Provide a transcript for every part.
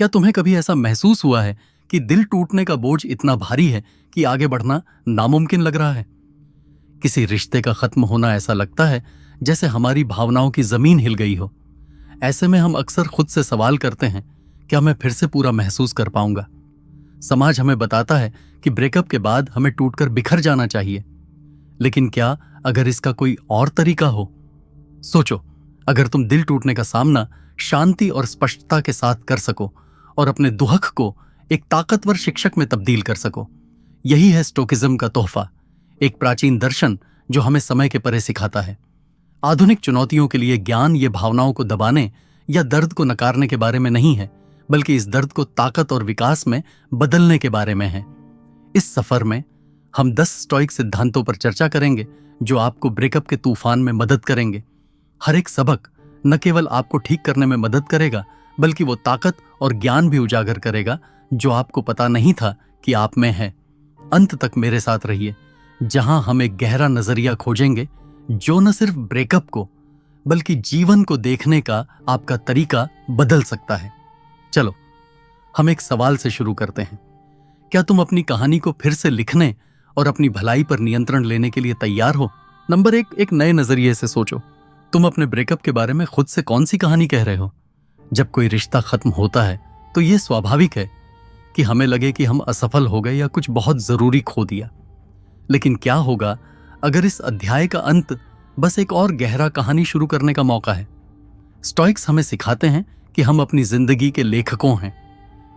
क्या तुम्हें कभी ऐसा महसूस हुआ है कि दिल टूटने का बोझ इतना भारी है कि आगे बढ़ना नामुमकिन लग रहा है? किसी रिश्ते का खत्म होना ऐसा लगता है जैसे हमारी भावनाओं की जमीन हिल गई हो। ऐसे में हम अक्सर खुद से सवाल करते हैं, क्या मैं फिर से पूरा महसूस कर पाऊंगा? समाज हमें बताता है कि ब्रेकअप के बाद हमें टूटकर बिखर जाना चाहिए, लेकिन क्या अगर इसका कोई और तरीका हो? सोचो, अगर तुम दिल टूटने का सामना शांति और स्पष्टता के साथ कर सको और अपने दुहक को एक ताकतवर शिक्षक में तब्दील कर सको। यही है स्टोकिज्म का तोहफा, एक प्राचीन दर्शन जो हमें समय के परे सिखाता है। आधुनिक चुनौतियों के लिए ज्ञान ये भावनाओं को दबाने या दर्द को नकारने के बारे में नहीं है, बल्कि इस दर्द को ताकत और विकास में बदलने के बारे में है। इस सफर में हम 10 स्टोइक सिद्धांतों पर चर्चा करेंगे जो आपको ब्रेकअप के तूफान में मदद करेंगे। हर एक सबक न केवल आपको ठीक करने में मदद करेगा, बल्कि वो ताकत और ज्ञान भी उजागर करेगा जो आपको पता नहीं था कि आप में है। अंत तक मेरे साथ रहिए, जहां हम एक गहरा नजरिया खोजेंगे जो न सिर्फ ब्रेकअप को बल्कि जीवन को देखने का आपका तरीका बदल सकता है। चलो, हम एक सवाल से शुरू करते हैं। क्या तुम अपनी कहानी को फिर से लिखने और अपनी भलाई पर नियंत्रण लेने के लिए तैयार हो? नंबर 1, एक नए नजरिए से सोचो। तुम अपने ब्रेकअप के बारे में खुद से कौन सी कहानी कह रहे हो? जब कोई रिश्ता खत्म होता है तो यह स्वाभाविक है कि हमें लगे कि हम असफल हो गए या कुछ बहुत जरूरी खो दिया। लेकिन क्या होगा अगर इस अध्याय का अंत बस एक और गहरा कहानी शुरू करने का मौका है? स्टोइक्स हमें सिखाते हैं कि हम अपनी जिंदगी के लेखकों हैं।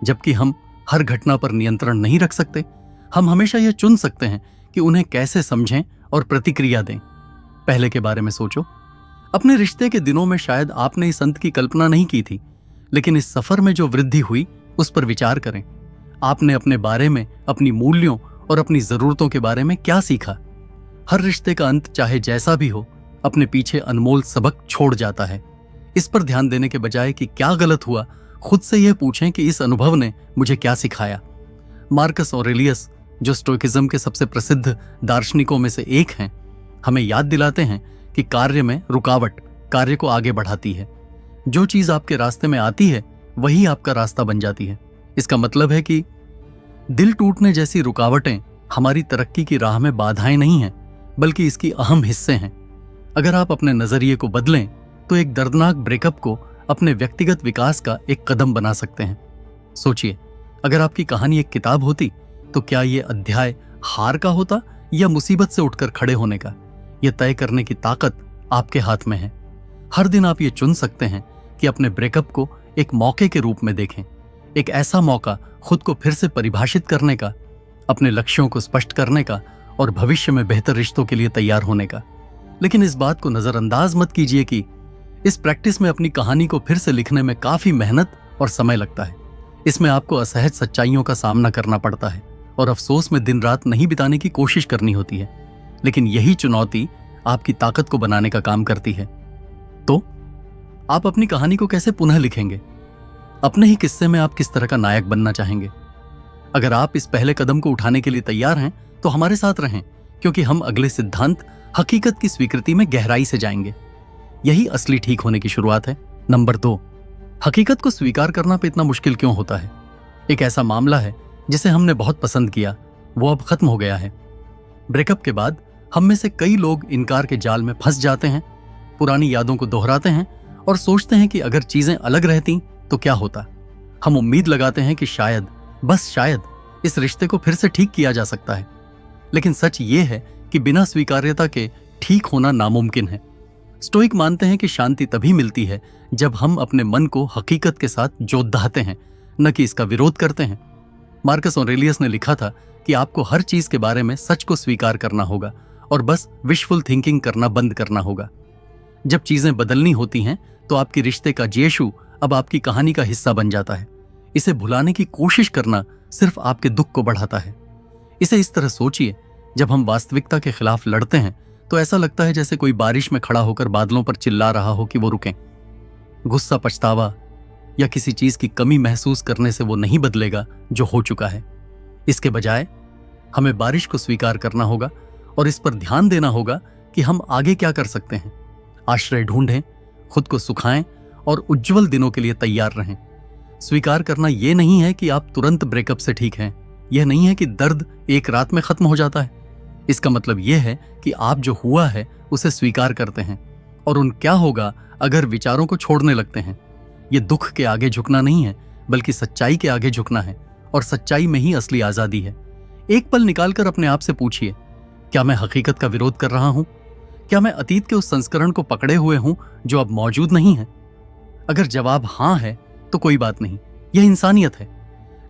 जबकि हम हर घटना पर नियंत्रण नहीं रख सकते, हम हमेशा यह चुन सकते हैं कि उन्हें कैसे समझें और प्रतिक्रिया दें। पहले के बारे में सोचो। अपने रिश्ते के दिनों में शायद आपने इस अंत की कल्पना नहीं की थी, लेकिन इस सफर में जो वृद्धि हुई उस पर विचार करें। आपने अपने बारे में, अपनी मूल्यों और अपनी जरूरतों के बारे में क्या सीखा? हर रिश्ते का अंत, चाहे जैसा भी हो, अपने पीछे अनमोल सबक छोड़ जाता है। इस पर ध्यान देने के बजाय कि क्या गलत हुआ, खुद से यह पूछें कि इस अनुभव ने मुझे क्या सिखाया। मार्कस ऑरेलियस, जो स्टोइकिज्म के सबसे प्रसिद्ध दार्शनिकों में से एक हैं, हमें याद दिलाते हैं कि कार्य में रुकावट कार्य को आगे बढ़ाती है। जो चीज आपके रास्ते में आती है वही आपका रास्ता बन जाती है। इसका मतलब है कि दिल टूटने जैसी रुकावटें हमारी तरक्की की राह में बाधाएं नहीं हैं, बल्कि इसकी अहम हिस्से हैं। अगर आप अपने नजरिए को बदलें तो एक दर्दनाक ब्रेकअप को अपने व्यक्तिगत विकास का एक कदम बना सकते हैं। सोचिए, अगर आपकी कहानी एक किताब होती तो क्या यह अध्याय हार का होता या मुसीबत से उठकर खड़े होने का? यह तय करने की ताकत आपके हाथ में है। हर दिन आप ये चुन सकते हैं कि अपने ब्रेकअप को एक मौके के रूप में देखें, एक ऐसा मौका खुद को फिर से परिभाषित करने का, अपने लक्ष्यों को स्पष्ट करने का और भविष्य में बेहतर रिश्तों के लिए तैयार होने का। लेकिन इस बात को नजरअंदाज मत कीजिए कि इस प्रैक्टिस में अपनी कहानी को फिर से लिखने में काफी मेहनत और समय लगता है। इसमें आपको असहज सच्चाइयों का सामना करना पड़ता है और अफसोस में दिन रात नहीं बिताने की कोशिश करनी होती है। लेकिन यही चुनौती आपकी ताकत को बनाने का काम करती है। तो आप अपनी कहानी को कैसे पुनः लिखेंगे? अपने ही किस्से में आप किस तरह का नायक बनना चाहेंगे? अगर आप इस पहले कदम को उठाने के लिए तैयार हैं तो हमारे साथ रहें, क्योंकि हम अगले सिद्धांत हकीकत की स्वीकृति में गहराई से जाएंगे। यही असली ठीक होने की शुरुआत है। नंबर 2, हकीकत को स्वीकार करना पे इतना मुश्किल क्यों होता है? एक ऐसा मामला है जिसे हमने बहुत पसंद किया, वो अब खत्म हो गया है। ब्रेकअप के बाद हम में से कई लोग इनकार के जाल में फंस जाते हैं, पुरानी यादों को दोहराते हैं और सोचते हैं कि अगर चीजें अलग रहती तो क्या होता। हम उम्मीद लगाते हैं कि शायद, बस शायद, इस रिश्ते को फिर से ठीक किया जा सकता है। लेकिन सच ये है कि बिना स्वीकार्यता के ठीक होना नामुमकिन है। स्टोइक मानते हैं कि शांति तभी मिलती है जब हम अपने मन को हकीकत के साथ जोड़ते हैं, न कि इसका विरोध करते हैं। मार्कस ऑरेलियस ने लिखा था कि आपको हर चीज के बारे में सच को स्वीकार करना होगा और बस विशफुल थिंकिंग करना बंद करना होगा। जब चीजें बदलनी होती हैं तो आपके रिश्ते का यीशु अब आपकी कहानी का हिस्सा बन जाता है। इसे भुलाने की कोशिश करना सिर्फ आपके दुख को बढ़ाता है। इसे इस तरह सोचिए, जब हम वास्तविकता के खिलाफ लड़ते हैं तो ऐसा लगता है जैसे कोई बारिश में खड़ा होकर बादलों पर चिल्ला रहा हो कि वो रुकें। गुस्सा, पछतावा या किसी चीज की कमी महसूस करने से वो नहीं बदलेगा जो हो चुका है। इसके बजाय हमें बारिश को स्वीकार करना होगा और इस पर ध्यान देना होगा कि हम आगे क्या कर सकते हैं। आश्रय ढूंढें, खुद को सुखाएं और उज्जवल दिनों के लिए तैयार रहें। स्वीकार करना यह नहीं है कि आप तुरंत ब्रेकअप से ठीक हैं। यह नहीं है कि दर्द एक रात में खत्म हो जाता है। इसका मतलब यह है कि आप जो हुआ है उसे स्वीकार करते हैं और उन क्या होगा अगर विचारों को छोड़ने लगते हैं। यह दुख के आगे झुकना नहीं है, बल्कि सच्चाई के आगे झुकना है, और सच्चाई में ही असली आजादी है। एक पल निकालकर अपने आप से पूछिए, क्या मैं हकीकत का विरोध कर रहा हूं? क्या मैं अतीत के उस संस्करण को पकड़े हुए हूं जो अब मौजूद नहीं है? अगर जवाब हां है तो कोई बात नहीं, यह इंसानियत है।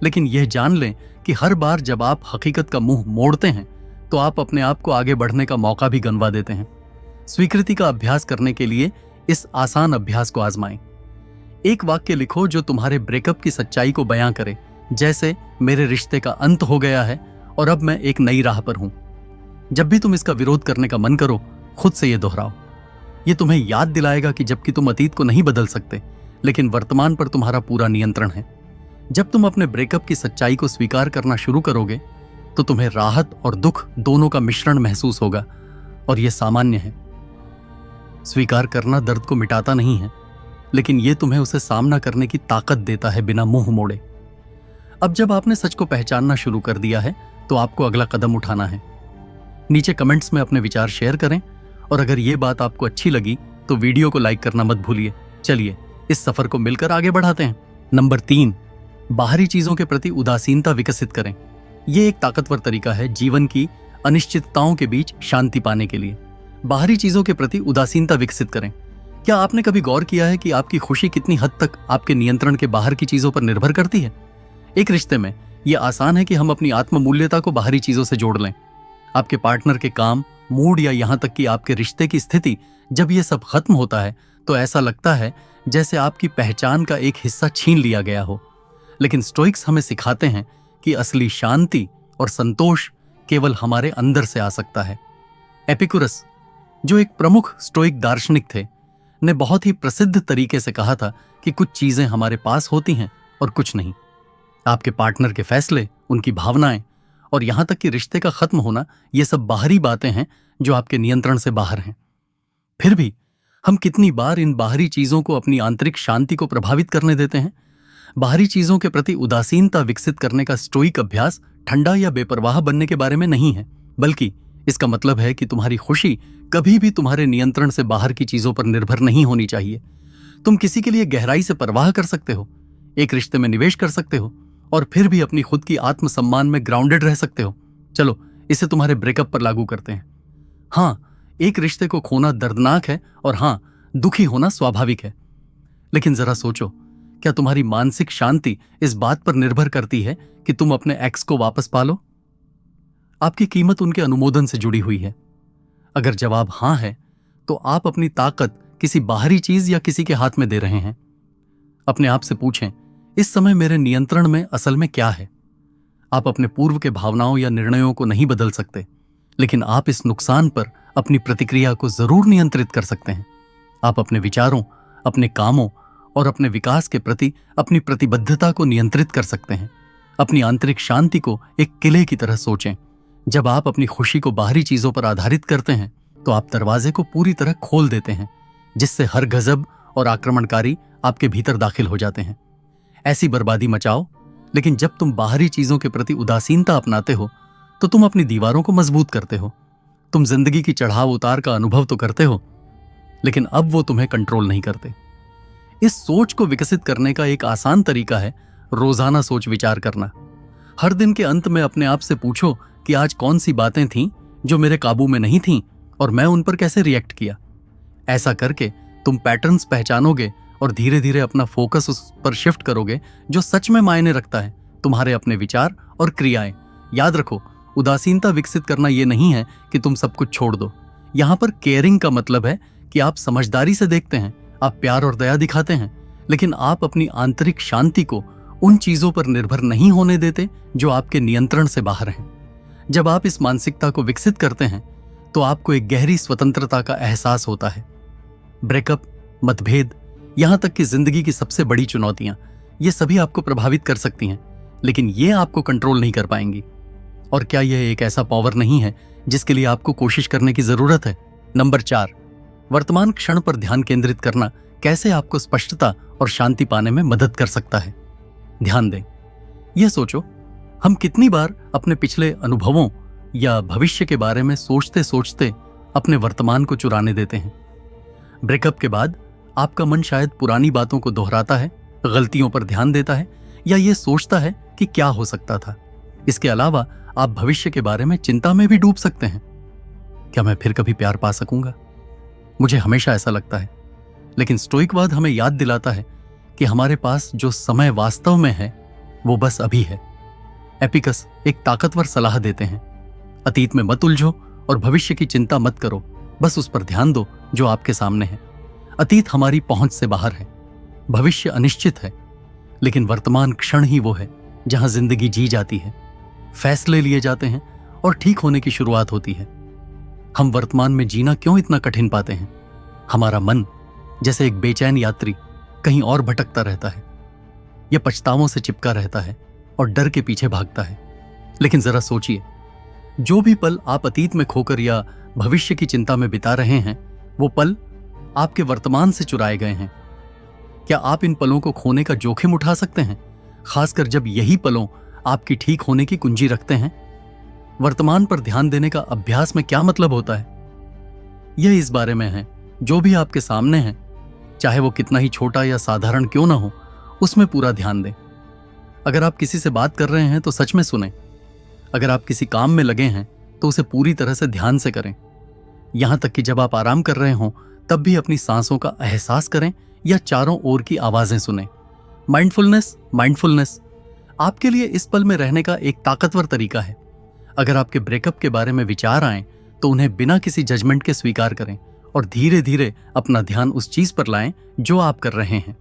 लेकिन यह जान लें कि हर बार जब आप हकीकत का मुंह मोड़ते हैं तो आप अपने आप को आगे बढ़ने का मौका भी गंवा देते हैं। स्वीकृति का अभ्यास करने के लिए इस आसान अभ्यास को आजमाएं। एक वाक्य लिखो जो तुम्हारे ब्रेकअप की सच्चाई को बयां करे, जैसे मेरे रिश्ते का अंत हो गया है और अब मैं एक नई राह पर हूं। जब भी तुम इसका विरोध करने का मन करो, खुद से यह दोहराओ। यह तुम्हें याद दिलाएगा कि जबकि तुम अतीत को नहीं बदल सकते, लेकिन वर्तमान पर तुम्हारा पूरा नियंत्रण है। जब तुम अपने ब्रेकअप की सच्चाई को स्वीकार करना शुरू करोगे तो तुम्हें राहत और दुख दोनों का मिश्रण महसूस होगा, और यह सामान्य है। स्वीकार करना दर्द को मिटाता नहीं है, लेकिन यह तुम्हें उसे सामना करने की ताकत देता है बिना मुंह मोड़े। अब जब आपने सच को पहचानना शुरू कर दिया है तो आपको अगला कदम उठाना है। नीचे कमेंट्स में अपने विचार शेयर करें, और अगर यह बात आपको अच्छी लगी तो वीडियो को लाइक करना मत भूलिए। चलिए इस सफर को मिलकर आगे बढ़ाते हैं। नंबर 3, बाहरी चीजों के प्रति उदासीनता विकसित करें। यह एक ताकतवर तरीका है जीवन की अनिश्चितताओं के बीच शांति पाने के लिए। बाहरी चीजों के प्रति उदासीनता विकसित करें। क्या आपने कभी गौर किया है कि आपकी खुशी कितनी हद तक आपके नियंत्रण के बाहर की चीजों पर निर्भर करती है? एक रिश्ते में यह आसान है कि हम अपनी आत्ममूल्यता को बाहरी चीजों से जोड़ लें। आपके पार्टनर के काम, मूड या यहां तक कि आपके रिश्ते की स्थिति, जब यह सब खत्म होता है तो ऐसा लगता है जैसे आपकी पहचान का एक हिस्सा छीन लिया गया हो। लेकिन स्टोइक्स हमें सिखाते हैं कि असली शांति और संतोष केवल हमारे अंदर से आ सकता है। एपिकुरस, जो एक प्रमुख स्टोइक दार्शनिक थे, ने बहुत ही प्रसिद्ध तरीके से कहा था कि कुछ चीजें हमारे पास होती हैं और कुछ नहीं। आपके पार्टनर के फैसले, उनकी भावनाएं और यहां तक कि रिश्ते का खत्म होना, ये सब बाहरी बातें हैं जो आपके नियंत्रण से बाहर हैं। फिर भी हम कितनी बार इन बाहरी चीजों को अपनी आंतरिक शांति को प्रभावित करने देते हैं। बाहरी चीजों के प्रति उदासीनता विकसित करने का स्टोइक अभ्यास ठंडा या बेपरवाह बनने के बारे में नहीं है, बल्कि इसका मतलब है कि तुम्हारी खुशी कभी भी तुम्हारे नियंत्रण से बाहर की चीजों पर निर्भर नहीं होनी चाहिए। तुम किसी के लिए गहराई से परवाह कर सकते हो, एक रिश्ते में निवेश कर सकते हो, और फिर भी अपनी खुद की आत्मसम्मान में ग्राउंडेड रह सकते हो। चलो इसे तुम्हारे ब्रेकअप पर लागू करते हैं। हाँ, एक रिश्ते को खोना दर्दनाक है, और हाँ, दुखी होना स्वाभाविक है। लेकिन जरा सोचो, क्या तुम्हारी मानसिक शांति इस बात पर निर्भर करती है कि तुम अपने एक्स को वापस पालो? आपकी कीमत उनके अनुमोदन से जुड़ी हुई है। अगर जवाब हां है, तो आप अपनी ताकत किसी बाहरी चीज या किसी के हाथ में दे रहे हैं। अपने आप से पूछें, इस समय मेरे नियंत्रण में असल में क्या है? आप अपने पूर्व के भावनाओं या निर्णयों को नहीं बदल सकते, लेकिन आप इस नुकसान पर अपनी प्रतिक्रिया को जरूर नियंत्रित कर सकते हैं। आप अपने विचारों, अपने कामों और अपने विकास के प्रति अपनी प्रतिबद्धता को नियंत्रित कर सकते हैं। अपनी आंतरिक शांति को एक किले की तरह सोचें। जब आप अपनी खुशी को बाहरी चीजों पर आधारित करते हैं तो आप दरवाजे को पूरी तरह खोल देते हैं, जिससे हर गजब और आक्रमणकारी आपके भीतर दाखिल हो जाते हैं। ऐसी बर्बादी मचाओ, लेकिन जब तुम बाहरी चीजों के प्रति उदासीनता अपनाते हो तो तुम अपनी दीवारों को मजबूत करते हो। तुम जिंदगी की चढ़ाव उतार का अनुभव तो करते हो, लेकिन अब वो तुम्हें कंट्रोल नहीं करते। इस सोच को विकसित करने का एक आसान तरीका है रोजाना सोच विचार करना। हर दिन के अंत में अपने आप से पूछो कि आज कौन सी बातें थीं जो मेरे काबू में नहीं थीं और मैं उन पर कैसे रिएक्ट किया। ऐसा करके तुम पैटर्न्स पहचानोगे और धीरे धीरे अपना फोकस उस पर शिफ्ट करोगे जो सच में मायने रखता है, तुम्हारे अपने विचार और क्रियाएं। याद रखो, उदासीनता विकसित करना यह नहीं है कि तुम सब कुछ छोड़ दो। यहां पर केयरिंग का मतलब है कि आप समझदारी से देखते हैं, आप प्यार और दया दिखाते हैं, लेकिन आप अपनी आंतरिक शांति को उन चीजों पर निर्भर नहीं होने देते जो आपके नियंत्रण से बाहर हैं। जब आप इस मानसिकता को विकसित करते हैं तो आपको एक गहरी स्वतंत्रता का एहसास होता है। ब्रेकअप, मतभेद, यहां तक कि जिंदगी की सबसे बड़ी चुनौतियां, ये सभी आपको प्रभावित कर सकती हैं, लेकिन ये आपको कंट्रोल नहीं कर पाएंगी। और क्या यह एक ऐसा पावर नहीं है जिसके लिए आपको कोशिश करने की जरूरत है? नंबर 4, वर्तमान क्षण पर ध्यान केंद्रित करना कैसे आपको स्पष्टता और शांति पाने में मदद कर सकता है। ध्यान दें। यह सोचो, हम कितनी बार अपने पिछले अनुभवों या भविष्य के बारे में सोचते सोचते अपने वर्तमान को चुराने देते हैं। ब्रेकअप के बाद आपका मन शायद पुरानी बातों को दोहराता है, गलतियों पर ध्यान देता है या ये सोचता है कि क्या हो सकता था। इसके अलावा आप भविष्य के बारे में चिंता में भी डूब सकते हैं। क्या मैं फिर कभी प्यार पा सकूंगा? मुझे हमेशा ऐसा लगता है। लेकिन स्टोइकवाद हमें याद दिलाता है कि हमारे पास जो समय वास्तव में है वो बस अभी है। एपिकस एक ताकतवर सलाह देते हैं, अतीत में मत उलझो और भविष्य की चिंता मत करो, बस उस पर ध्यान दो जो आपके सामने है। अतीत हमारी पहुंच से बाहर है, भविष्य अनिश्चित है, लेकिन वर्तमान क्षण ही वो है जहां जिंदगी जी जाती है, फैसले लिए जाते हैं और ठीक होने की शुरुआत होती है। हम वर्तमान में जीना क्यों इतना कठिन पाते हैं? हमारा मन जैसे एक बेचैन यात्री कहीं और भटकता रहता है। यह पछतावों से चिपका रहता है और डर के पीछे भागता है। लेकिन जरा सोचिए, जो भी पल आप अतीत में खोकर या भविष्य की चिंता में बिता रहे हैं, वो पल आपके वर्तमान से चुराए गए हैं। क्या आप इन पलों को खोने का जोखिम उठा सकते हैं, खासकर जब यही पलों आपकी ठीक होने की कुंजी रखते हैं? वर्तमान पर ध्यान देने का अभ्यास में क्या मतलब होता है? यह इस बारे में है, जो भी आपके सामने है, चाहे वो कितना ही छोटा या साधारण क्यों ना हो, उसमें पूरा ध्यान दें। अगर आप किसी से बात कर रहे हैं तो सच में सुनें। अगर आप किसी काम में लगे हैं तो उसे पूरी तरह से ध्यान से करें। यहां तक कि जब आप आराम कर रहे हों तब भी अपनी सांसों का एहसास करें या चारों ओर की आवाजें सुनें। माइंडफुलनेस आपके लिए इस पल में रहने का एक ताकतवर तरीका है। अगर आपके ब्रेकअप के बारे में विचार आए तो उन्हें बिना किसी जजमेंट के स्वीकार करें और धीरे धीरे अपना ध्यान उस चीज पर लाएं जो आप कर रहे हैं।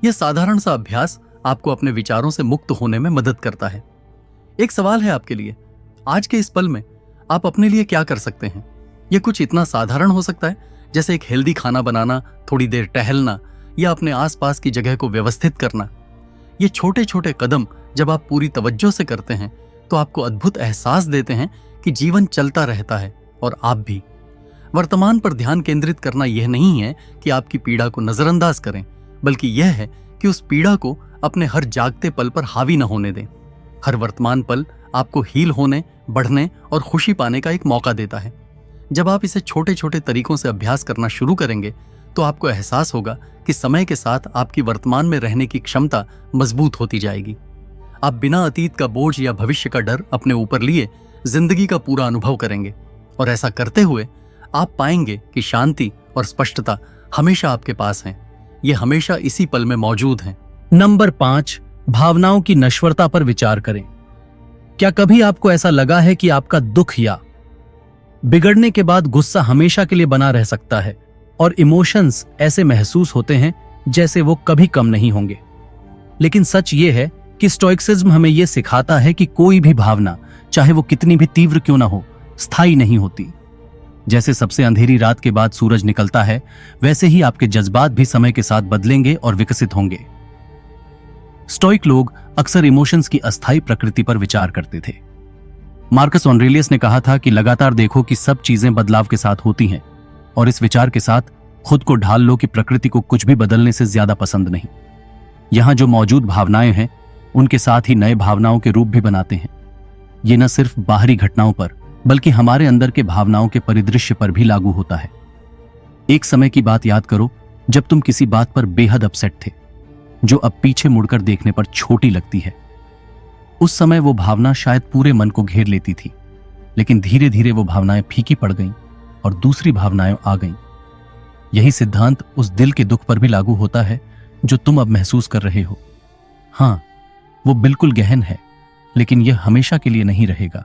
यह साधारण सा अभ्यास आपको अपने विचारों से मुक्त होने में मदद करता है। एक सवाल है आपके लिए, आज के इस पल में आप अपने लिए क्या कर सकते हैं? यह कुछ इतना साधारण हो सकता है जैसे एक हेल्दी खाना बनाना, थोड़ी देर टहलना या अपने आसपास की जगह को व्यवस्थित करना। ये छोटे छोटे कदम जब आप पूरी तवज्जो से करते हैं तो आपको अद्भुत एहसास देते हैं कि जीवन चलता रहता है और आप भी। वर्तमान पर ध्यान केंद्रित करना यह नहीं है कि आपकी पीड़ा को नजरअंदाज करें, बल्कि यह है कि उस पीड़ा को अपने हर जागते पल पर हावी न होने दें। हर वर्तमान पल आपको हील होने, बढ़ने और खुशी पाने का एक मौका देता है। जब आप इसे छोटे छोटे तरीकों से अभ्यास करना शुरू करेंगे तो आपको एहसास होगा कि समय के साथ आपकी वर्तमान में रहने की क्षमता मजबूत होती जाएगी। आप बिना अतीत का बोझ या भविष्य का डर अपने ऊपर लिए जिंदगी का पूरा अनुभव करेंगे और ऐसा करते हुए आप पाएंगे कि शांति और स्पष्टता हमेशा आपके पास हैं। ये हमेशा इसी पल में मौजूद हैं। नंबर 5, भावनाओं की नश्वरता पर विचार करें। क्या कभी आपको ऐसा लगा है कि आपका दुख या बिगड़ने के बाद गुस्सा हमेशा के लिए बना रह सकता है और इमोशंस ऐसे महसूस होते हैं जैसे वो कभी कम नहीं होंगे? लेकिन सच ये है कि स्टोइसिज्म हमें यह सिखाता है कि कोई भी भावना, चाहे वो कितनी भी तीव्र क्यों ना हो, स्थायी नहीं होती। जैसे सबसे अंधेरी रात के बाद सूरज निकलता है, वैसे ही आपके जज्बात भी समय के साथ बदलेंगे और विकसित होंगे। स्टोइक लोग अक्सर इमोशंस की अस्थायी प्रकृति पर विचार करते थे। मार्कस ऑरेलियस ने कहा था कि लगातार देखो कि सब चीजें बदलाव के साथ होती हैं, और इस विचार के साथ खुद को ढाल लो कि प्रकृति को कुछ भी बदलने से ज्यादा पसंद नहीं। यहां जो मौजूद भावनाएं हैं उनके साथ ही नए भावनाओं के रूप भी बनाते हैं। ये न सिर्फ बाहरी घटनाओं पर बल्कि हमारे अंदर के भावनाओं के परिदृश्य पर भी लागू होता है। एक समय की बात याद करो जब तुम किसी बात पर बेहद अपसेट थे, जो अब पीछे मुड़कर देखने पर छोटी लगती है। उस समय वो भावना शायद पूरे मन को घेर लेती थी, लेकिन धीरे धीरे वो भावनाएं फीकी पड़ गईं और दूसरी भावनाएं आ गईं। यही सिद्धांत उस दिल के दुख पर भी लागू होता है जो तुम अब महसूस कर रहे हो। हां, वो बिल्कुल गहन है, लेकिन यह हमेशा के लिए नहीं रहेगा।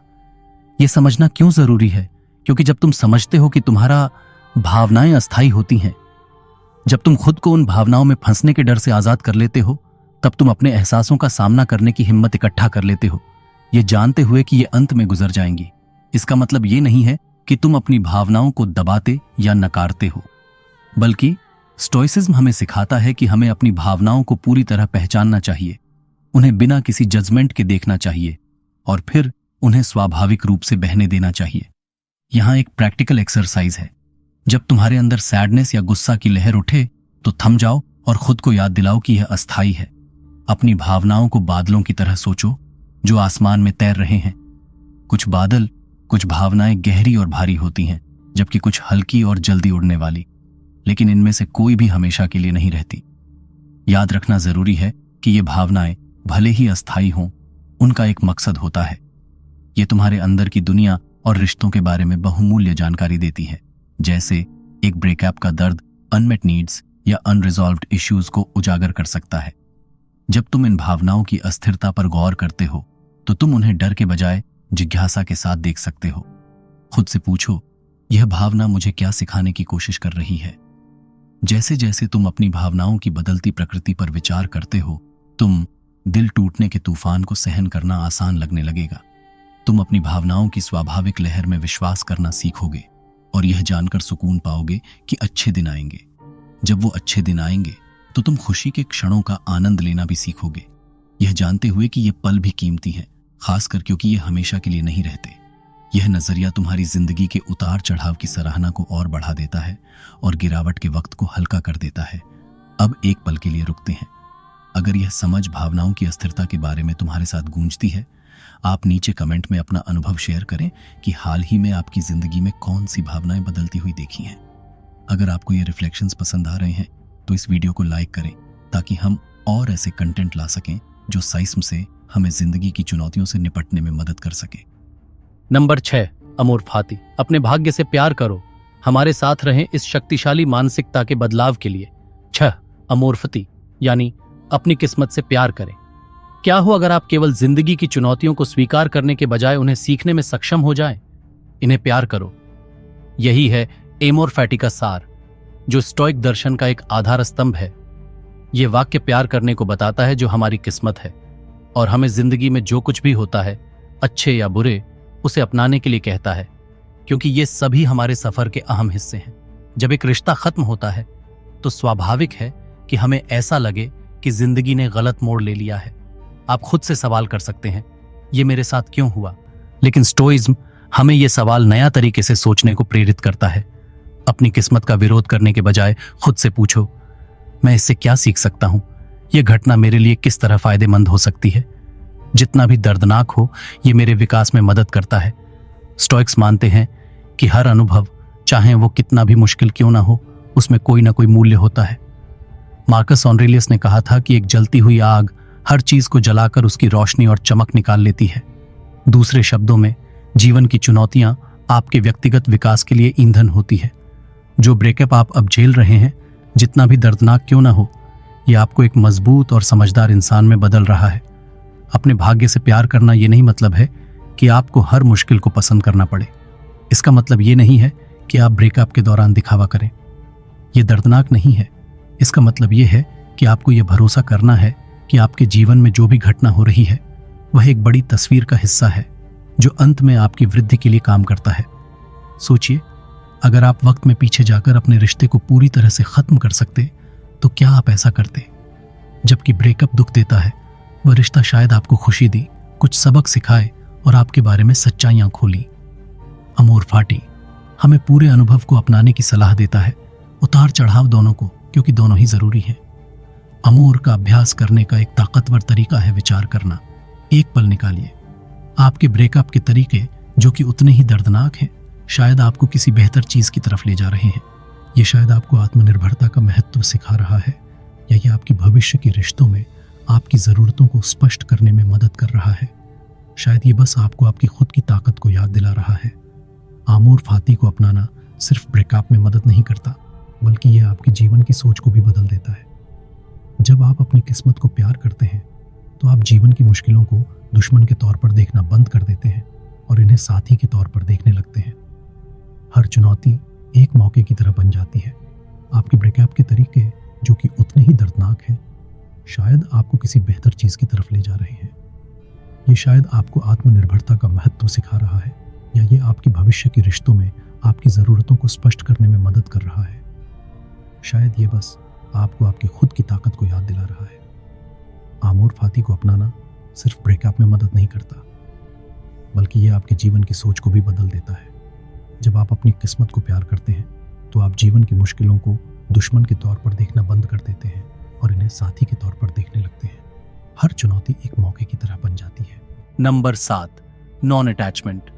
यह समझना क्यों जरूरी है? क्योंकि जब तुम समझते हो कि तुम्हारा भावनाएं अस्थायी होती हैं, जब तुम खुद को उन भावनाओं में फंसने के डर से आजाद कर लेते हो, तब तुम अपने एहसासों का सामना करने की हिम्मत इकट्ठा कर लेते हो, ये जानते हुए कि ये अंत में गुजर जाएंगी। इसका मतलब ये नहीं है कि तुम अपनी भावनाओं को दबाते या नकारते हो, बल्कि स्टोइसिज्म हमें सिखाता है कि हमें अपनी भावनाओं को पूरी तरह पहचानना चाहिए, उन्हें बिना किसी जजमेंट के देखना चाहिए और फिर उन्हें स्वाभाविक रूप से बहने देना चाहिए। यहां एक प्रैक्टिकल एक्सरसाइज है। जब तुम्हारे अंदर सैडनेस या गुस्सा की लहर उठे तो थम जाओ और खुद को याद दिलाओ कि यह अस्थायी है अपनी भावनाओं को बादलों की तरह सोचो जो आसमान में तैर रहे हैं। कुछ भावनाएं गहरी और भारी होती हैं, जबकि कुछ हल्की और जल्दी उड़ने वाली, लेकिन इनमें से कोई भी हमेशा के लिए नहीं रहती। याद रखना जरूरी है कि ये भावनाएं भले ही अस्थायी हों, उनका एक मकसद होता है। ये तुम्हारे अंदर की दुनिया और रिश्तों के बारे में बहुमूल्य जानकारी देती है, जैसे एक ब्रेकअप का दर्द अनमेट नीड्स या अनरिजॉल्व्ड इश्यूज को उजागर कर सकता है। जब तुम इन भावनाओं की अस्थिरता पर गौर करते हो तो तुम उन्हें डर के बजाय जिज्ञासा के साथ देख सकते हो। खुद से पूछो, यह भावना मुझे क्या सिखाने की कोशिश कर रही है? जैसे जैसे तुम अपनी भावनाओं की बदलती प्रकृति पर विचार करते हो, तुम दिल टूटने के तूफान को सहन करना आसान लगने लगेगा। तुम अपनी भावनाओं की स्वाभाविक लहर में विश्वास करना सीखोगे और यह जानकर सुकून पाओगे कि अच्छे दिन आएंगे। जब वो अच्छे दिन आएंगे तो तुम खुशी के क्षणों का आनंद लेना भी सीखोगे, यह जानते हुए कि ये पल भी कीमती हैं, खासकर क्योंकि ये हमेशा के लिए नहीं रहते। यह नजरिया तुम्हारी जिंदगी के उतार चढ़ाव की सराहना को और बढ़ा देता है और गिरावट के वक्त को हल्का कर देता है। अब एक पल के लिए रुकते हैं। अगर यह समझ भावनाओं की अस्थिरता के बारे में तुम्हारे साथ गूंजती है, आप नीचे कमेंट में अपना अनुभव शेयर करें कि हाल ही में आपकी जिंदगी में कौन सी भावनाएं बदलती हुई देखी हैं। अगर आपको ये रिफ्लेक्शंस पसंद आ रहे हैं तो इस वीडियो को लाइक करें ताकि हम और ऐसे कंटेंट ला सकें जो साइस्म से हमें जिंदगी की चुनौतियों से निपटने में मदद कर सके। नंबर 6, अमोर फाती। अपने भाग्य से प्यार करो, हमारे साथ रहें इस शक्तिशाली मानसिकता के बदलाव के लिए। 6, अमोरफती यानी अपनी किस्मत से प्यार करें। क्या हो अगर आप केवल जिंदगी की चुनौतियों को स्वीकार करने के बजाय उन्हें सीखने में सक्षम हो जाएं? इन्हें प्यार करो। यही है एमोर फैटी का सार, जो स्टोइक दर्शन का एक आधार स्तंभ है। यह वाक्य प्यार करने को बताता है जो हमारी किस्मत है, और हमें जिंदगी में जो कुछ भी होता है, अच्छे या बुरे, उसे अपनाने के लिए कहता है, क्योंकि ये सभी हमारे सफर के अहम हिस्से हैं। जब एक रिश्ता खत्म होता है तो स्वाभाविक है कि हमें ऐसा लगे कि जिंदगी ने गलत मोड़ ले लिया है। आप खुद से सवाल कर सकते हैं, ये मेरे साथ क्यों हुआ? लेकिन स्टोइज्म हमें यह सवाल नया तरीके से सोचने को प्रेरित करता है। अपनी किस्मत का विरोध करने के बजाय खुद से पूछो, मैं इससे क्या सीख सकता हूं? यह घटना मेरे लिए किस तरह फायदेमंद हो सकती है? जितना भी दर्दनाक हो, यह मेरे विकास में मदद करता है। स्टोइक्स मानते हैं कि हर अनुभव, चाहे वो कितना भी मुश्किल क्यों ना हो, उसमें कोई ना कोई मूल्य होता है। मार्कस ऑरेलियस ने कहा था कि एक जलती हुई आग हर चीज को जलाकर उसकी रोशनी और चमक निकाल लेती है। दूसरे शब्दों में, जीवन की चुनौतियां आपके व्यक्तिगत विकास के लिए ईंधन होती है। जो ब्रेकअप आप अब झेल रहे हैं, जितना भी दर्दनाक क्यों ना हो, यह आपको एक मजबूत और समझदार इंसान में बदल रहा है। अपने भाग्य से प्यार करना यह नहीं मतलब है कि आपको हर मुश्किल को पसंद करना पड़े। इसका मतलब ये नहीं है कि आप ब्रेकअप के दौरान दिखावा करें। यह दर्दनाक नहीं है। इसका मतलब यह है कि आपको यह भरोसा करना है कि आपके जीवन में जो भी घटना हो रही है, वह एक बड़ी तस्वीर का हिस्सा है जो अंत में आपकी वृद्धि के लिए काम करता है। सोचिए, अगर आप वक्त में पीछे जाकर अपने रिश्ते को पूरी तरह से खत्म कर सकते तो क्या आप ऐसा करते? जबकि ब्रेकअप दुख देता है, वह रिश्ता शायद आपको खुशी दी, कुछ सबक सिखाए और आपके बारे में सच्चाइयां खोली। अमोर फाटी हमें पूरे अनुभव को अपनाने की सलाह देता है, उतार चढ़ाव दोनों को, क्योंकि दोनों ही जरूरी हैं। अमोर का अभ्यास करने का एक ताकतवर तरीका है विचार करना। एक पल निकालिए। आपके ब्रेकअप के तरीके, जो कि उतने ही दर्दनाक हैं, शायद आपको किसी बेहतर चीज की तरफ ले जा रहे हैं। ये शायद आपको आत्मनिर्भरता का महत्व सिखा रहा है, या ये आपकी भविष्य के रिश्तों में आपकी जरूरतों को स्पष्ट करने में मदद कर रहा है। शायद ये बस आपको आपकी खुद की ताकत को याद दिला रहा है। आमोर फाती को अपनाना सिर्फ ब्रेकअप में मदद नहीं करता, बल्कि यह आपके जीवन की सोच को भी बदल देता है। जब आप अपनी किस्मत को प्यार करते हैं तो आप जीवन की मुश्किलों को दुश्मन के तौर पर देखना बंद कर देते हैं और इन्हें साथी के तौर पर देखने लगते हैं। हर चुनौती एक मौके की तरह बन जाती है। आपके ब्रेकअप के तरीके, जो कि उतने ही दर्दनाक हैं, शायद आपको किसी बेहतर चीज की तरफ ले जा रहे हैं। ये शायद आपको आत्मनिर्भरता का महत्व सिखा रहा है, या ये आपके भविष्य के रिश्तों में आपकी जरूरतों को स्पष्ट करने में मदद कर रहा है। शायद ये बस आपको आपकी खुद की ताकत को याद दिला रहा है। आमोर फाती को अपनाना सिर्फ ब्रेकअप में मदद नहीं करता, बल्कि यह आपके जीवन की सोच को भी बदल देता है। जब आप अपनी किस्मत को प्यार करते हैं तो आप जीवन की मुश्किलों को दुश्मन के तौर पर देखना बंद कर देते हैं और इन्हें साथी के तौर पर देखने लगते हैं। हर चुनौती एक मौके की तरह बन जाती है। Number 7, non attachment.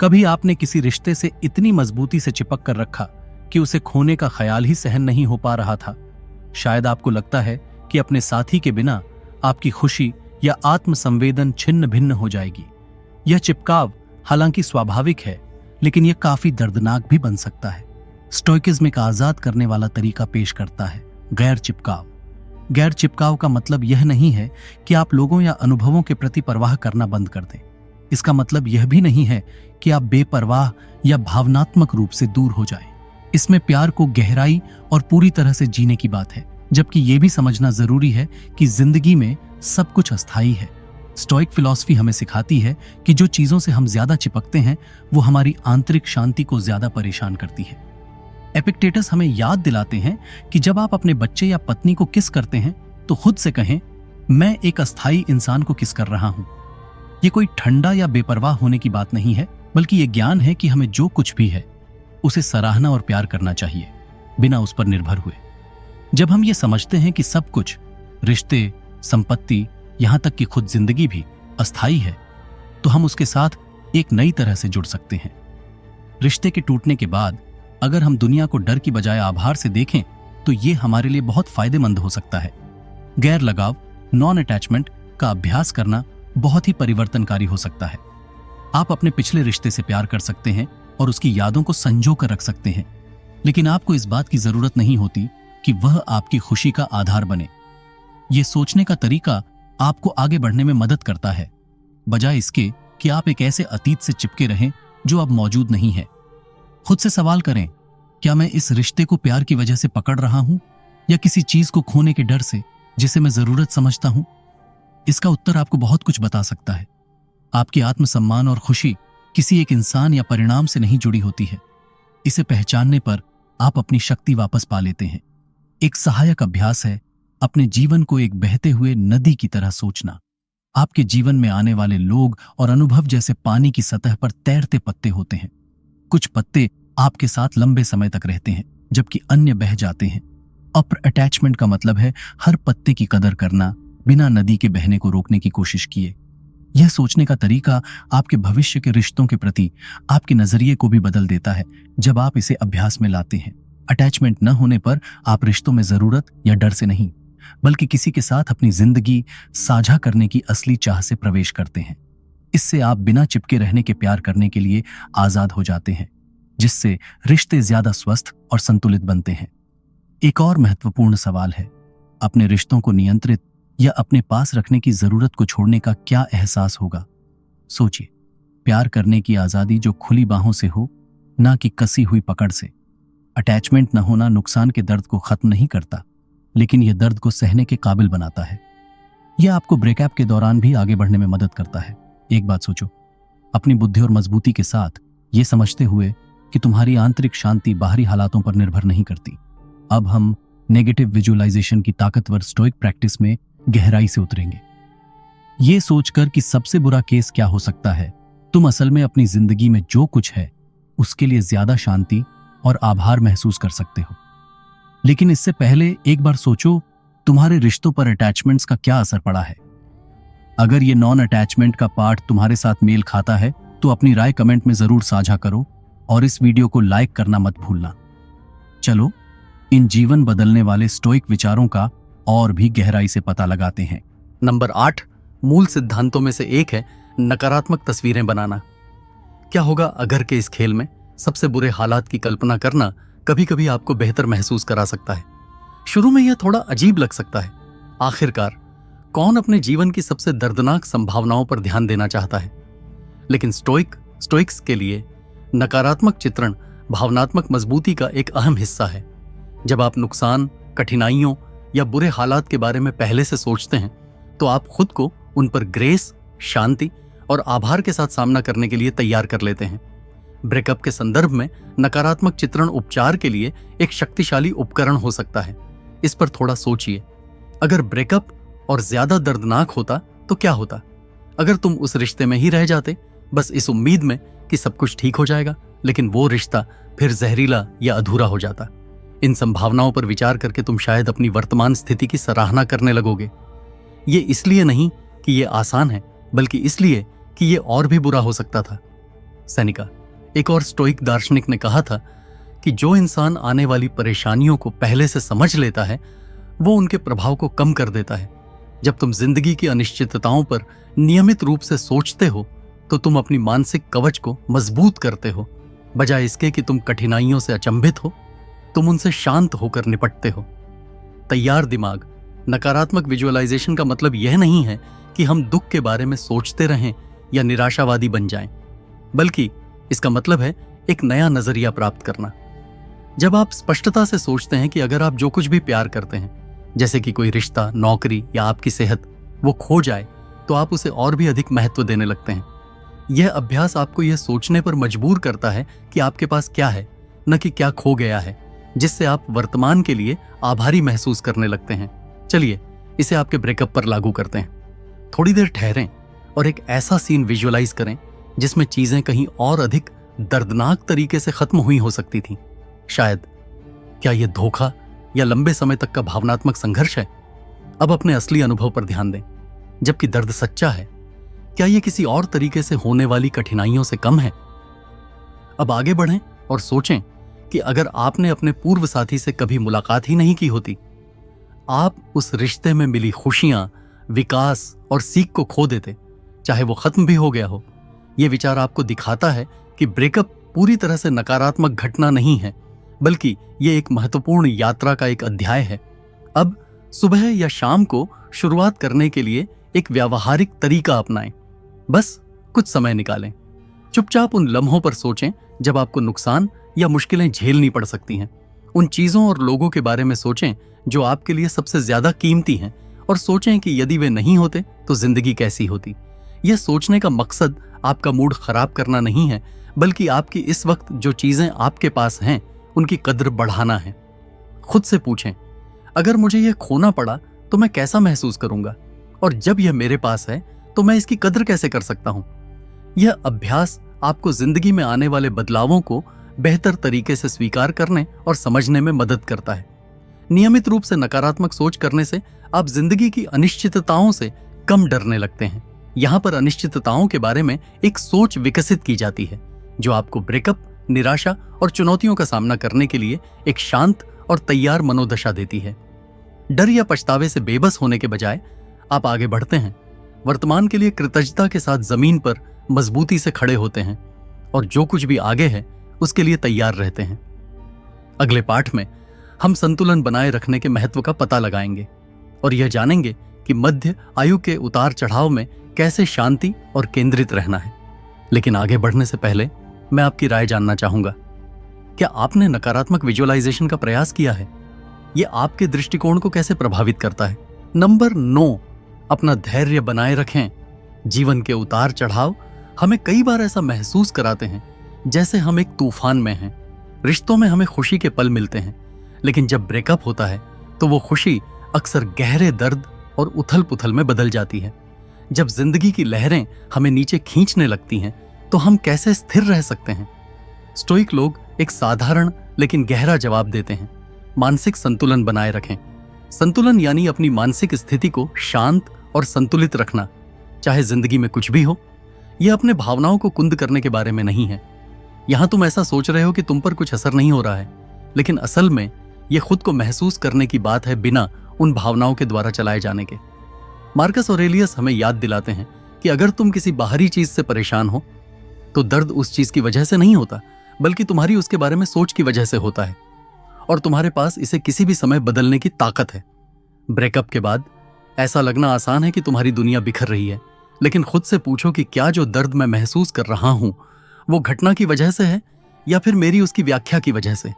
कभी आपने किसी रिश्ते से इतनी मजबूती से चिपक कर रखा कि उसे खोने का ख्याल ही सहन नहीं हो पा रहा था। शायद आपको लगता है कि अपने साथी के बिना आपकी खुशी या आत्मसंवेदन छिन्न भिन्न हो जाएगी। यह चिपकाव हालांकि स्वाभाविक है, लेकिन यह काफी दर्दनाक भी बन सकता है। स्टोइकिज्म एक आजाद करने वाला तरीका पेश करता है, गैर चिपकाव। गैर चिपकाव का मतलब यह नहीं है कि आप लोगों या अनुभवों के प्रति परवाह करना बंद कर दें। इसका मतलब यह भी नहीं है कि आप बेपरवाह या भावनात्मक रूप से दूर हो जाएं। इसमें प्यार को गहराई और पूरी तरह से जीने की बात है, जबकि यह भी समझना जरूरी है कि जिंदगी में सब कुछ अस्थायी है। स्टोइक फिलॉसफी हमें सिखाती है कि जो चीजों से हम ज्यादा चिपकते हैं वो हमारी आंतरिक शांति को ज्यादा परेशान करती है। एपिक्टेटस हमें याद दिलाते हैं कि जब आप अपने बच्चे या पत्नी को किस करते हैं तो खुद से कहें, मैं एक अस्थायी इंसान को किस कर रहा हूं। यह कोई ठंडा या बेपरवाह होने की बात नहीं है, बल्कि यह ज्ञान है कि हमें जो कुछ भी है उसे सराहना और प्यार करना चाहिए, बिना उस पर निर्भर हुए। जब हम ये समझते हैं कि सब कुछ, रिश्ते, संपत्ति, यहां तक कि खुद जिंदगी भी अस्थायी है, तो हम उसके साथ एक नई तरह से जुड़ सकते हैं। रिश्ते के टूटने के बाद अगर हम दुनिया को डर की बजाय आभार से देखें तो ये हमारे लिए बहुत फायदेमंद हो सकता है। गैर लगाव, नॉन अटैचमेंट का अभ्यास करना बहुत ही परिवर्तनकारी हो सकता है। आप अपने पिछले रिश्ते से प्यार कर सकते हैं और उसकी यादों को संजो कर रख सकते हैं, लेकिन आपको इस बात की जरूरत नहीं होती कि वह आपकी खुशी का आधार बने। यह सोचने का तरीका आपको आगे बढ़ने में मदद करता है, बजाय इसके कि आप एक ऐसे अतीत से चिपके रहें जो अब मौजूद नहीं है। खुद से सवाल करें, क्या मैं इस रिश्ते को प्यार की वजह से पकड़ रहा हूं या किसी चीज को खोने के डर से जिसे मैं जरूरत समझता हूं? इसका उत्तर आपको बहुत कुछ बता सकता है। आपकी आत्मसम्मान और खुशी किसी एक इंसान या परिणाम से नहीं जुड़ी होती है। इसे पहचानने पर आप अपनी शक्ति वापस पा लेते हैं। एक सहायक अभ्यास है अपने जीवन को एक बहते हुए नदी की तरह सोचना। आपके जीवन में आने वाले लोग और अनुभव जैसे पानी की सतह पर तैरते पत्ते होते हैं। कुछ पत्ते आपके साथ लंबे समय तक रहते हैं, जबकि अन्य बह जाते हैं। अपर अटैचमेंट का मतलब है हर पत्ते की कदर करना, बिना नदी के बहने को रोकने की कोशिश किए। यह सोचने का तरीका आपके भविष्य के रिश्तों के प्रति आपके नजरिए को भी बदल देता है जब आप इसे अभ्यास में लाते हैं। अटैचमेंट न होने पर आप रिश्तों में जरूरत या डर से नहीं, बल्कि किसी के साथ अपनी जिंदगी साझा करने की असली चाह से प्रवेश करते हैं। इससे आप बिना चिपके रहने के प्यार करने के लिए आजाद हो जाते हैं, जिससे रिश्ते ज्यादा स्वस्थ और संतुलित बनते हैं। एक और महत्वपूर्ण सवाल है, अपने रिश्तों को नियंत्रित या अपने पास रखने की जरूरत को छोड़ने का क्या एहसास होगा? सोचिए, प्यार करने की आजादी जो खुली बाहों से हो, ना कि कसी हुई पकड़ से। अटैचमेंट न होना नुकसान के दर्द को खत्म नहीं करता, लेकिन यह दर्द को सहने के काबिल बनाता है। यह आपको ब्रेकअप के दौरान भी आगे बढ़ने में मदद करता है। एक बात सोचो, अपनी बुद्धि और मजबूती के साथ ये समझते हुए कि तुम्हारी आंतरिक शांति बाहरी हालातों पर निर्भर नहीं करती। अब हम नेगेटिव विजुअलाइजेशन की ताकतवर स्टोइक प्रैक्टिस में गहराई से उतरेंगे। ये सोचकर कि सबसे बुरा केस क्या हो सकता है, तुम असल में अपनी जिंदगी में जो कुछ है उसके लिए ज्यादा शांति और आभार महसूस कर सकते हो। लेकिन इससे पहले एक बार सोचो, तुम्हारे रिश्तों पर अटैचमेंट्स का क्या असर पड़ा है। अगर ये नॉन अटैचमेंट का पार्ट तुम्हारे साथ मेल खाता है तो अपनी राय कमेंट में जरूर साझा करो और इस वीडियो को लाइक करना मत भूलना। चलो इन जीवन बदलने वाले स्टोइक विचारों का और भी गहराई से पता लगाते हैं। नंबर 8 मूल सिद्धांतों में से एक है नकारात्मक तस्वीरें बनाना। क्या होगा अगर के इस खेल में सबसे बुरे हालात की कल्पना करना कभी कभी आपको बेहतर महसूस करा सकता है। शुरू में यह थोड़ा अजीब लग सकता है। आखिरकार कौन अपने जीवन की सबसे दर्दनाक संभावनाओं पर ध्यान देना चाहता है? लेकिन स्टोइक्स के लिए नकारात्मक चित्रण भावनात्मक मजबूती का एक अहम हिस्सा है। जब आप नुकसान, कठिनाइयों या बुरे हालात के बारे में पहले से सोचते हैं तो आप खुद को उन पर ग्रेस, शांति और आभार के साथ सामना करने के लिए तैयार कर लेते हैं। ब्रेकअप के संदर्भ में नकारात्मक चित्रण उपचार के लिए एक शक्तिशाली उपकरण हो सकता है। इस पर थोड़ा सोचिए। अगर ब्रेकअप और ज्यादा दर्दनाक होता तो क्या होता? अगर तुम उस रिश्ते में ही रह जाते, बस इस उम्मीद में कि सब कुछ ठीक हो जाएगा, लेकिन वो रिश्ता फिर जहरीला या अधूरा हो जाता। इन संभावनाओं पर विचार करके तुम शायद अपनी वर्तमान स्थिति की सराहना करने लगोगे। ये इसलिए नहीं कि ये आसान है, बल्कि इसलिए कि ये और भी बुरा हो सकता था। सेनेका, एक और स्टोइक दार्शनिक, ने कहा था कि जो इंसान आने वाली परेशानियों को पहले से समझ लेता है वो उनके प्रभाव को कम कर देता है। जब तुम जिंदगी की अनिश्चितताओं पर नियमित रूप से सोचते हो तो तुम अपनी मानसिक कवच को मजबूत करते हो। बजाय इसके कि तुम कठिनाइयों से अचंभित हो, तुम उनसे शांत होकर निपटते हो। तैयार दिमाग। नकारात्मक विजुअलाइजेशन का मतलब यह नहीं है कि हम दुख के बारे में सोचते रहें या निराशावादी बन जाएं, बल्कि इसका मतलब है एक नया नजरिया प्राप्त करना। जब आप स्पष्टता से सोचते हैं कि अगर आप जो कुछ भी प्यार करते हैं, जैसे कि कोई रिश्ता, नौकरी या आपकी सेहत, वो खो जाए तो आप उसे और भी अधिक महत्व देने लगते हैं। यह अभ्यास आपको यह सोचने पर मजबूर करता है कि आपके पास क्या है, न कि क्या खो गया है, जिससे आप वर्तमान के लिए आभारी महसूस करने लगते हैं। चलिए इसे आपके ब्रेकअप पर लागू करते हैं। थोड़ी देर ठहरें और एक ऐसा सीन विजुअलाइज करें जिसमें चीजें कहीं और अधिक दर्दनाक तरीके से खत्म हुई हो सकती थी। शायद, क्या यह धोखा या लंबे समय तक का भावनात्मक संघर्ष है? अब अपने असली अनुभव पर ध्यान दें। जबकि दर्द सच्चा है, क्या यह किसी और तरीके से होने वाली कठिनाइयों से कम है? अब आगे बढ़ें और सोचें कि अगर आपने अपने पूर्व साथी से कभी मुलाकात ही नहीं की होती, आप उस रिश्ते में मिली खुशियां, विकास और सीख को खो देते, चाहे वो खत्म भी हो गया हो। यह विचार आपको दिखाता है कि ब्रेकअप पूरी तरह से नकारात्मक घटना नहीं है, बल्कि यह एक महत्वपूर्ण यात्रा का एक अध्याय है। अब सुबह या शाम को शुरुआत करने के लिए एक व्यावहारिक तरीका अपनाएं। बस कुछ समय निकालें। चुपचाप उन लम्हों पर सोचें जब आपको नुकसान या मुश्किलें झेलनी पड़ सकती हैं। उन चीजों और लोगों के बारे में सोचें जो आपके लिए सबसे ज्यादा कीमती हैं, और सोचें कि यदि वे नहीं होते तो जिंदगी कैसी होती। यह सोचने का मकसद आपका मूड खराब करना नहीं है, बल्कि आपकी इस वक्त जो चीजें आपके पास हैं उनकी कद्र बढ़ाना है। खुद से पूछें, अगर मुझे यह खोना पड़ा तो मैं कैसा महसूस करूंगा, और जब यह मेरे पास है तो मैं इसकी कद्र कैसे कर सकता हूं। यह अभ्यास आपको जिंदगी में आने वाले बदलावों को बेहतर तरीके से स्वीकार करने और समझने में मदद करता है। नियमित रूप से नकारात्मक सोच करने से आप जिंदगी की अनिश्चितताओं से कम डरने लगते हैं। यहां पर अनिश्चितताओं के बारे में एक सोच विकसित की जाती है जो आपको ब्रेकअप, निराशा और चुनौतियों का सामना करने के लिए एक शांत और तैयार मनोदशा देती है। डर या पछतावे से बेबस होने के बजाय आप आगे बढ़ते हैं, वर्तमान के लिए कृतज्ञता के साथ जमीन पर मजबूती से खड़े होते हैं, और जो कुछ भी आगे है उसके लिए तैयार रहते हैं। अगले पाठ में हम संतुलन बनाए रखने के महत्व का पता लगाएंगे और यह जानेंगे कि मध्य आयु के उतार चढ़ाव में कैसे शांति और केंद्रित रहना है। लेकिन आगे बढ़ने से पहले मैं आपकी राय जानना चाहूंगा। क्या आपने नकारात्मक विजुअलाइजेशन का प्रयास किया है? यह आपके दृष्टिकोण को कैसे प्रभावित करता है? नंबर 9, अपना धैर्य बनाए रखें। जीवन के उतार चढ़ाव हमें कई बार ऐसा महसूस कराते हैं जैसे हम एक तूफान में हैं। रिश्तों में हमें खुशी के पल मिलते हैं, लेकिन जब ब्रेकअप होता है तो वो खुशी अक्सर गहरे दर्द और उथल पुथल में बदल जाती है। जब जिंदगी की लहरें हमें नीचे खींचने लगती हैं तो हम कैसे स्थिर रह सकते हैं? स्टोइक लोग एक साधारण लेकिन गहरा जवाब देते हैं, मानसिक संतुलन बनाए रखें। संतुलन यानी अपनी मानसिक स्थिति को शांत और संतुलित रखना, चाहे जिंदगी में कुछ भी हो। यह अपने भावनाओं को कुंद करने के बारे में नहीं है। यहां तुम ऐसा सोच रहे हो कि तुम पर कुछ असर नहीं हो रहा है, लेकिन असल में यह खुद को महसूस करने की बात है, बिना उन भावनाओं के द्वारा चलाए जाने के। मार्कस ऑरेलियस हमें याद दिलाते हैं कि अगर तुम किसी बाहरी चीज से परेशान हो तो दर्द उस चीज की वजह से नहीं होता, बल्कि तुम्हारी उसके बारे में सोच की वजह से होता है, और तुम्हारे पास इसे किसी भी समय बदलने की ताकत है। ब्रेकअप के बाद ऐसा लगना आसान है कि तुम्हारी दुनिया बिखर रही है, लेकिन खुद से पूछो कि क्या जो दर्द मैं महसूस कर रहा हूं वो घटना की वजह से है या फिर मेरी उसकी व्याख्या की वजह से।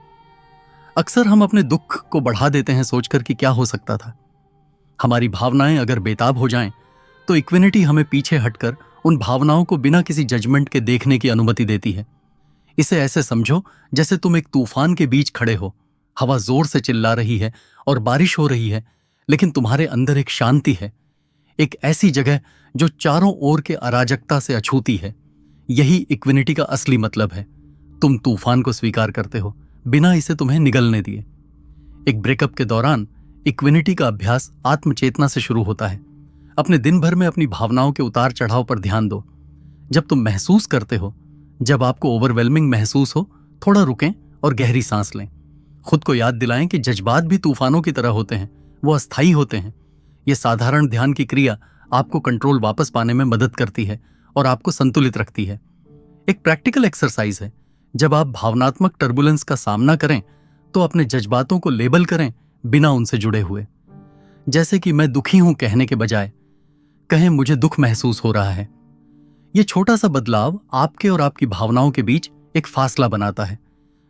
अक्सर हम अपने दुख को बढ़ा देते हैं सोचकर कि क्या हो सकता था। हमारी भावनाएं अगर बेताब हो जाएं तो इक्विनिटी हमें पीछे हटकर उन भावनाओं को बिना किसी जजमेंट के देखने की अनुमति देती है। इसे ऐसे समझो जैसे तुम एक तूफान के बीच खड़े हो, हवा जोर से चिल्ला रही है और बारिश हो रही है, लेकिन तुम्हारे अंदर एक शांति है, एक ऐसी जगह जो चारों ओर के अराजकता से अछूती है। यही इक्विनिटी का असली मतलब है। तुम तूफान को स्वीकार करते हो बिना इसे तुम्हें निगलने दिए। एक ब्रेकअप के दौरान इक्विनिटी का अभ्यास आत्मचेतना से शुरू होता है। अपने दिन भर में अपनी भावनाओं के उतार चढ़ाव पर ध्यान दो। जब तुम महसूस करते हो, जब आपको ओवरवेलमिंग महसूस हो, थोड़ा रुकें और गहरी सांस लें। खुद को याद दिलाएं कि जज्बात भी तूफानों की तरह होते हैं, वो अस्थायी होते हैं। ये साधारण ध्यान की क्रिया आपको कंट्रोल वापस पाने में मदद करती है और आपको संतुलित रखती है। एक प्रैक्टिकल एक्सरसाइज है। जब आप भावनात्मक टर्बुलेंस का सामना करें तो अपने जज्बातों को लेबल करें बिना उनसे जुड़े हुए। जैसे कि मैं दुखी हूं कहने के बजाय कहें मुझे दुख महसूस हो रहा है। यह छोटा सा बदलाव आपके और आपकी भावनाओं के बीच एक फासला बनाता है,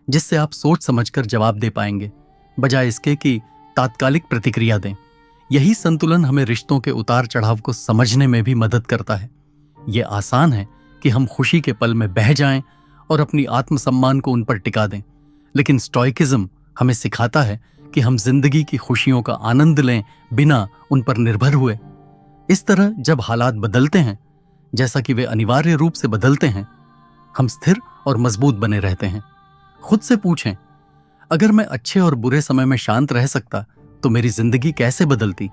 जिससे आप सोच समझकर जवाब दे पाएंगे बजाय इसके कि तात्कालिक प्रतिक्रिया दें। यही संतुलन हमें रिश्तों के उतार चढ़ाव को समझने में भी मदद करता है। यह आसान है कि हम खुशी के पल में बह जाएं और अपनी आत्मसम्मान को उन पर टिका दें, लेकिन स्टोइकिज्म हमें सिखाता है कि हम जिंदगी की खुशियों का आनंद लें बिना उन पर निर्भर हुए। इस तरह जब हालात बदलते हैं, जैसा कि वे अनिवार्य रूप से बदलते हैं, हम स्थिर और मजबूत बने रहते हैं। खुद से पूछें, अगर मैं अच्छे और बुरे समय में शांत रह सकता तो मेरी जिंदगी कैसे बदलती?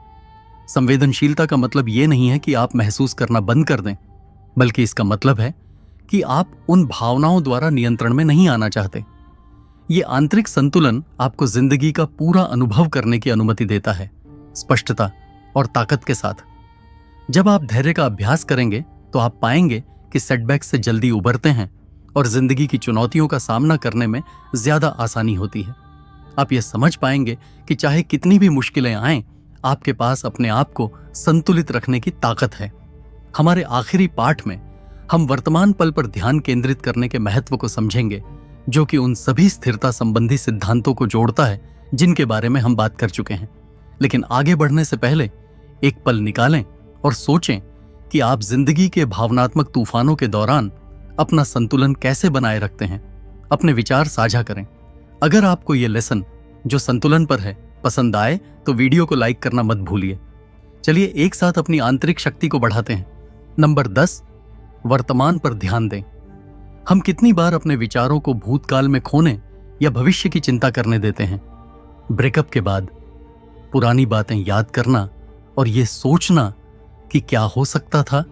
संवेदनशीलता का मतलब ये नहीं है कि आप महसूस करना बंद कर दें, बल्कि इसका मतलब है कि आप उन भावनाओं द्वारा नियंत्रण में नहीं आना चाहते। ये आंतरिक संतुलन आपको जिंदगी का पूरा अनुभव करने की अनुमति देता है, स्पष्टता और ताकत के साथ। जब आप धैर्य का अभ्यास करेंगे तो आप पाएंगे कि सेटबैक से जल्दी उबरते हैं और जिंदगी की चुनौतियों का सामना करने में ज्यादा आसानी होती है। आप ये समझ पाएंगे कि चाहे कितनी भी मुश्किलें आएं, आपके पास अपने आप को संतुलित रखने की ताकत है। हमारे आखिरी पाठ में हम वर्तमान पल पर ध्यान केंद्रित करने के महत्व को समझेंगे, जो कि उन सभी स्थिरता संबंधी सिद्धांतों को जोड़ता है जिनके बारे में हम बात कर चुके हैं। लेकिन आगे बढ़ने से पहले एक पल निकालें और सोचें कि आप जिंदगी के भावनात्मक तूफानों के दौरान अपना संतुलन कैसे बनाए रखते हैं। अपने विचार साझा करें। अगर आपको ये लेसन जो संतुलन पर है पसंद आए तो वीडियो को लाइक करना मत भूलिए। चलिए एक साथ अपनी आंतरिक शक्ति को बढ़ाते हैं। नंबर 10, वर्तमान पर ध्यान दें। हम कितनी बार अपने विचारों को भूतकाल में खोने या भविष्य की चिंता करने देते हैं। ब्रेकअप के बाद पुरानी बातें याद करना और ये सोचना कि क्या हो सकता था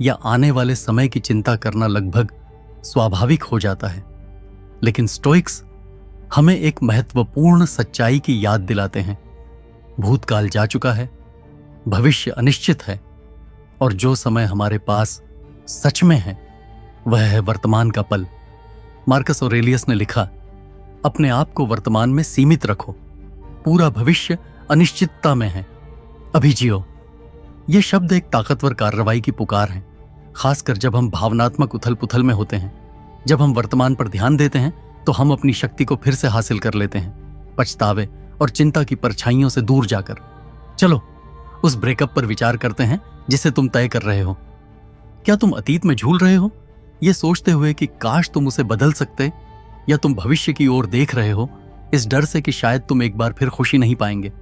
या आने वाले समय की चिंता करना लगभग स्वाभाविक हो जाता है। लेकिन स्टोइक्स हमें एक महत्वपूर्ण सच्चाई की याद दिलाते हैं। भूतकाल जा चुका है, भविष्य अनिश्चित है और जो समय हमारे पास सच में है वह है वर्तमान का पल। मार्कस ऑरेलियस ने लिखा, अपने आप को वर्तमान में सीमित रखो, पूरा भविष्य अनिश्चितता में है, अभी जियो। ये शब्द एक ताकतवर कार्रवाई की पुकार है, खासकर जब हम भावनात्मक उथल पुथल में होते हैं। जब हम वर्तमान पर ध्यान देते हैं तो हम अपनी शक्ति को फिर से हासिल कर लेते हैं, पछतावे और चिंता की परछाइयों से दूर जाकर। चलो उस ब्रेकअप पर विचार करते हैं जिसे तुम तय कर रहे हो। क्या तुम अतीत में झूल रहे हो, ये सोचते हुए कि काश तुम उसे बदल सकते, या तुम भविष्य की ओर देख रहे हो इस डर से कि शायद तुम एक बार फिर खुशी नहीं पाएंगे?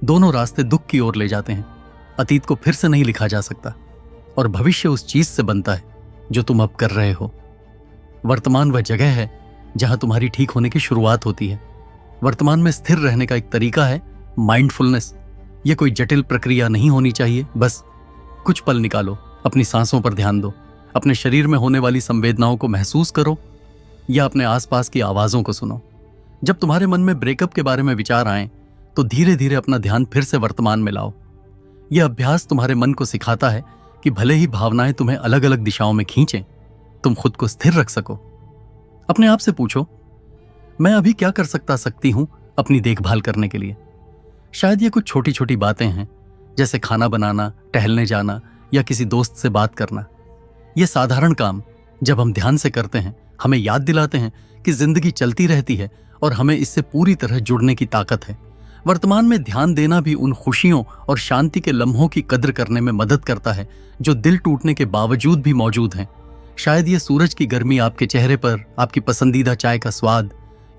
दोनों रास्ते दुख की ओर ले जाते हैं। अतीत को फिर से नहीं लिखा जा सकता और भविष्य उस चीज से बनता है जो तुम अब कर रहे हो। वर्तमान वह जगह है जहां तुम्हारी ठीक होने की शुरुआत होती है। वर्तमान में स्थिर रहने का एक तरीका है माइंडफुलनेस। यह कोई जटिल प्रक्रिया नहीं होनी चाहिए, बस कुछ पल निकालो, अपनी सांसों पर ध्यान दो, अपने शरीर में होने वाली संवेदनाओं को महसूस करो या अपने आसपास की आवाजों को सुनो। जब तुम्हारे मन में ब्रेकअप के बारे में विचार आए तो धीरे धीरे अपना ध्यान फिर से वर्तमान में लाओ। यह अभ्यास तुम्हारे मन को सिखाता है कि भले ही भावनाएं तुम्हें अलग अलग दिशाओं में खींचें, तुम खुद को स्थिर रख सको। अपने आप से पूछो, मैं अभी क्या कर सकती हूं अपनी देखभाल करने के लिए? शायद ये कुछ छोटी छोटी बातें हैं, जैसे खाना बनाना, टहलने जाना या किसी दोस्त से बात करना। ये साधारण काम जब हम ध्यान से करते हैं हमें याद दिलाते हैं कि जिंदगी चलती रहती है और हमें इससे पूरी तरह जुड़ने की ताकत है। वर्तमान में ध्यान देना भी उन खुशियों और शांति के लम्हों की कद्र करने में मदद करता है जो दिल टूटने के बावजूद भी मौजूद हैं। शायद ये सूरज की गर्मी आपके चेहरे पर, आपकी पसंदीदा चाय का स्वाद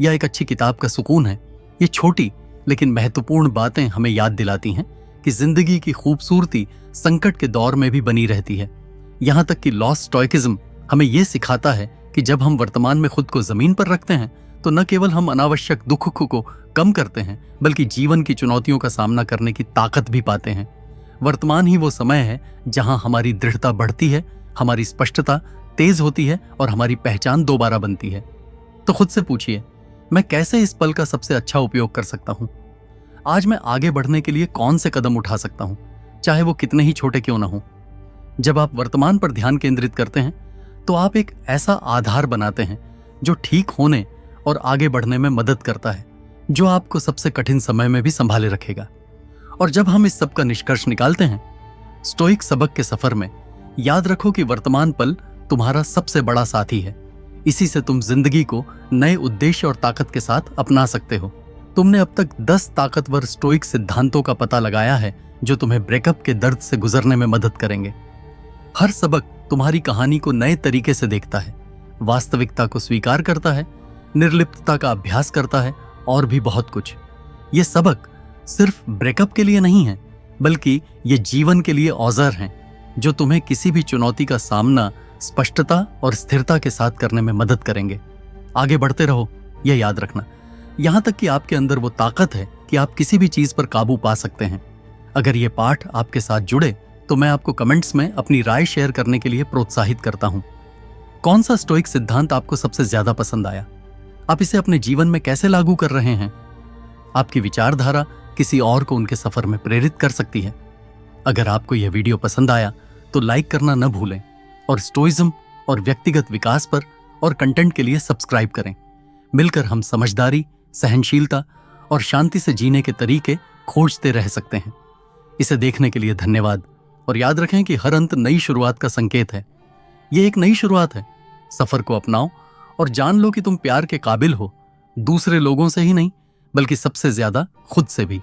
या एक अच्छी किताब का सुकून है। ये छोटी लेकिन महत्वपूर्ण बातें हमें याद दिलाती हैं कि जिंदगी की खूबसूरती संकट के दौर में भी बनी रहती है। यहाँ तक कि लॉस्ट स्टोइकिज्म हमें यह सिखाता है कि जब हम वर्तमान में खुद को जमीन पर रखते हैं तो न केवल हम अनावश्यक दुख को कम करते हैं, बल्कि जीवन की चुनौतियों का सामना करने की ताकत भी पाते हैं। वर्तमान ही वो समय है जहां हमारी दृढ़ता बढ़ती है, हमारी स्पष्टता तेज होती है और हमारी पहचान दोबारा बनती है। तो खुद से पूछिए, मैं कैसे इस पल का सबसे अच्छा उपयोग कर सकता हूं? आज मैं आगे बढ़ने के लिए कौन से कदम उठा सकता हूं, चाहे वो कितने ही छोटे क्यों ना हो। जब आप वर्तमान पर ध्यान केंद्रित करते हैं तो आप एक ऐसा आधार बनाते हैं जो ठीक होने और आगे बढ़ने में मदद करता है, जो आपको सबसे कठिन समय में भी संभाले रखेगा। और जब हम इस सब का निष्कर्ष निकालते हैं स्टोइक सबक के सफर में, याद रखो कि वर्तमान पल तुम्हारा सबसे बड़ा साथी है। इसी से तुम जिंदगी को नए उद्देश्य और ताकत के साथ अपना सकते हो। तुमने अब तक 10 ताकतवर स्टोइक सिद्धांतों का पता लगाया है जो तुम्हें ब्रेकअप के दर्द से गुजरने में मदद करेंगे। हर सबक तुम्हारी कहानी को नए तरीके से देखता है, वास्तविकता को स्वीकार करता है, निर्लिप्तता का अभ्यास करता है और भी बहुत कुछ। ये सबक सिर्फ ब्रेकअप के लिए नहीं है, बल्कि ये जीवन के लिए औजार हैं जो तुम्हें किसी भी चुनौती का सामना स्पष्टता और स्थिरता के साथ करने में मदद करेंगे। आगे बढ़ते रहो, यह याद रखना, यहां तक कि आपके अंदर वो ताकत है कि आप किसी भी चीज पर काबू पा सकते हैं। अगर ये पाठ आपके साथ जुड़े तो मैं आपको कमेंट्स में अपनी राय शेयर करने के लिए प्रोत्साहित करता हूं। कौन सा स्टोइक सिद्धांत आपको सबसे ज्यादा पसंद आया? आप इसे अपने जीवन में कैसे लागू कर रहे हैं? आपकी विचारधारा किसी और को उनके सफर में प्रेरित कर सकती है। अगर आपको यह वीडियो पसंद आया तो लाइक करना न भूलें और स्टोइज्म और व्यक्तिगत विकास पर और कंटेंट के लिए सब्सक्राइब करें। मिलकर हम समझदारी, सहनशीलता और शांति से जीने के तरीके खोजते रह सकते हैं। इसे देखने के लिए धन्यवाद और याद रखें कि हर अंत नई शुरुआत का संकेत है। ये एक नई शुरुआत है। सफर को अपनाओ और जान लो कि तुम प्यार के काबिल हो, दूसरे लोगों से ही नहीं बल्कि सबसे ज्यादा खुद से भी।